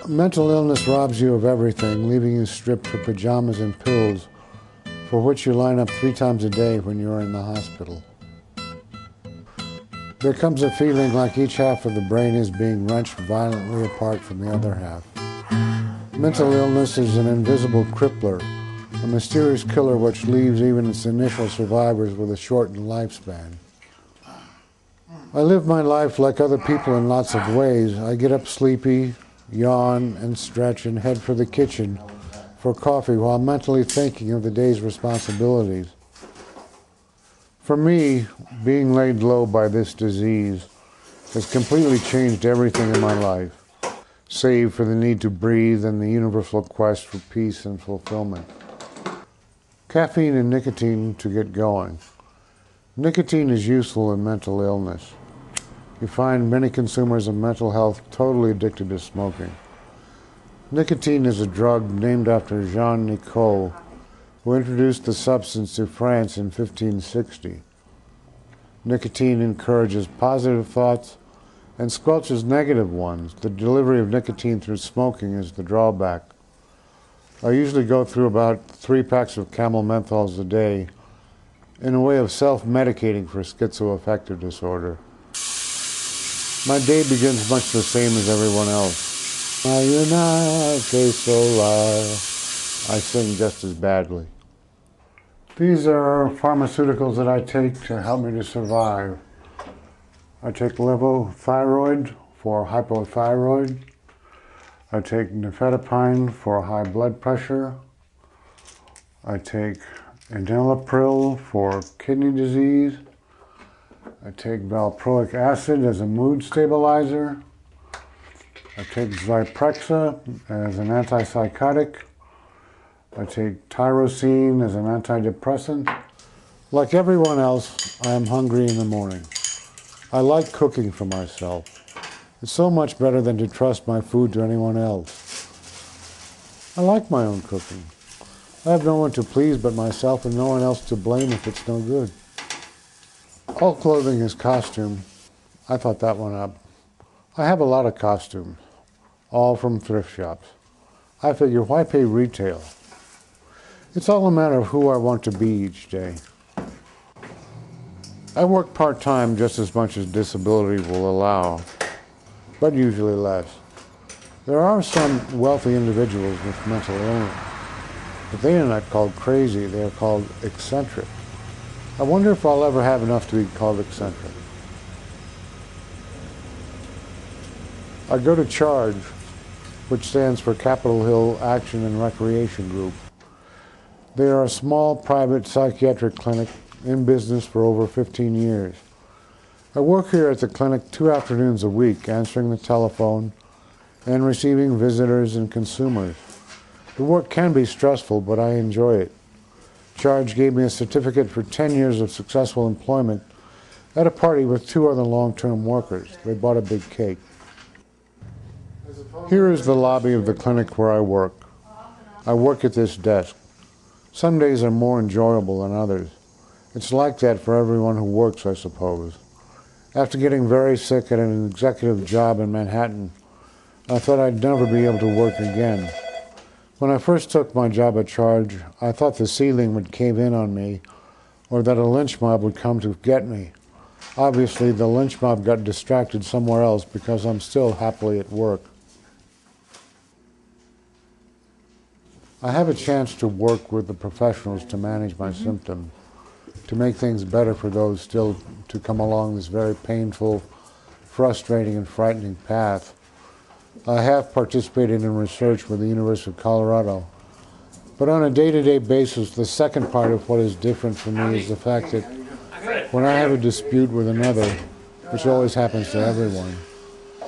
Mental illness robs you of everything, leaving you stripped for pajamas and pills, for which you line up 3 times a day when you're in the hospital. There comes a feeling like each half of the brain is being wrenched violently apart from the other half. Mental illness is an invisible crippler, a mysterious killer which leaves even its initial survivors with a shortened lifespan. I live my life like other people in lots of ways. I get up sleepy, yawn and stretch and head for the kitchen for coffee while mentally thinking of the day's responsibilities. For me, being laid low by this disease has completely changed everything in my life, save for the need to breathe and the universal quest for peace and fulfillment. Caffeine and nicotine to get going. Nicotine is useful in mental illness. You find many consumers of mental health totally addicted to smoking. Nicotine is a drug named after Jean Nicot, who introduced the substance to France in 1560. Nicotine encourages positive thoughts and squelches negative ones. The delivery of nicotine through smoking is the drawback. I usually go through about 3 packs of Camel menthols a day in a way of self-medicating for schizoaffective disorder. My day begins much the same as everyone else. I sing just as badly. These are pharmaceuticals that I take to help me to survive. I take levothyroid for hypothyroid. I take nifedipine for high blood pressure. I take enalapril for kidney disease. I take valproic acid as a mood stabilizer. I take Zyprexa as an antipsychotic. I take tyrosine as an antidepressant. Like everyone else, I am hungry in the morning. I like cooking for myself. It's so much better than to trust my food to anyone else. I like my own cooking. I have no one to please but myself and no one else to blame if it's no good. All clothing is costume. I thought that one up. I have a lot of costumes, all from thrift shops. I figure, why pay retail? It's all a matter of who I want to be each day. I work part-time just as much as disability will allow, but usually less. There are some wealthy individuals with mental illness, but they are not called crazy, they are called eccentric. I wonder if I'll ever have enough to be called eccentric. I go to CHARGE, which stands for Capitol Hill Action and Recreation Group. They are a small private psychiatric clinic in business for over 15 years. I work here at the clinic 2 afternoons a week, answering the telephone and receiving visitors and consumers. The work can be stressful, but I enjoy it. CHARGE gave me a certificate for 10 years of successful employment at a party with 2 other long-term workers. They bought a big cake. Here is the lobby of the clinic where I work. I work at this desk. Some days are more enjoyable than others. It's like that for everyone who works, I suppose. After getting very sick at an executive job in Manhattan, I thought I'd never be able to work again. When I first took my job at CHARGE, I thought the ceiling would cave in on me, or that a lynch mob would come to get me. Obviously, the lynch mob got distracted somewhere else because I'm still happily at work. I have a chance to work with the professionals to manage my symptoms, to make things better for those still to come along this very painful, frustrating, and frightening path. I have participated in research with the University of Colorado, but on a day-to-day basis, the second part of what is different for me is the fact that when I have a dispute with another, which always happens to everyone,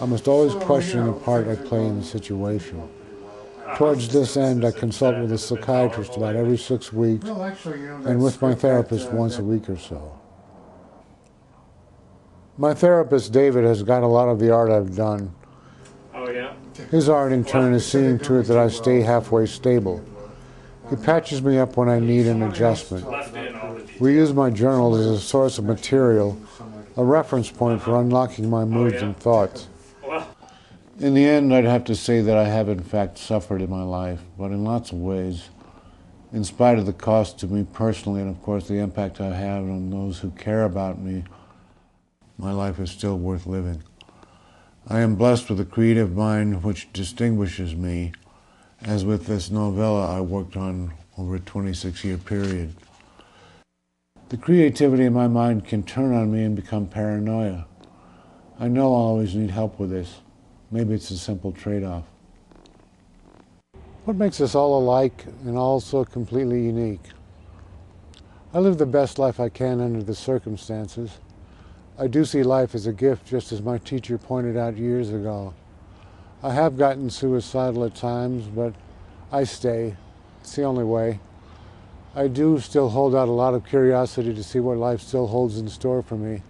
I must always question the part I play in the situation. Towards this end, I consult with a psychiatrist about every 6 weeks and with my therapist once a week or so. My therapist, David, has got a lot of the art I've done. Oh, yeah? His art, in turn, is seeing to it that I stay halfway stable. He patches me up when I need an adjustment. We use my journal as a source of material, a reference point for unlocking my moods and thoughts. In the end, I'd have to say that I have in fact suffered in my life, but in lots of ways. In spite of the cost to me personally, and of course the impact I have on those who care about me, my life is still worth living. I am blessed with a creative mind which distinguishes me, as with this novella I worked on over a 26-year period. The creativity in my mind can turn on me and become paranoia. I know I'll always need help with this. Maybe it's a simple trade-off. What makes us all alike and all so completely unique? I live the best life I can under the circumstances. I do see life as a gift, just as my teacher pointed out years ago. I have gotten suicidal at times, but I stay. It's the only way. I do still hold out a lot of curiosity to see what life still holds in store for me.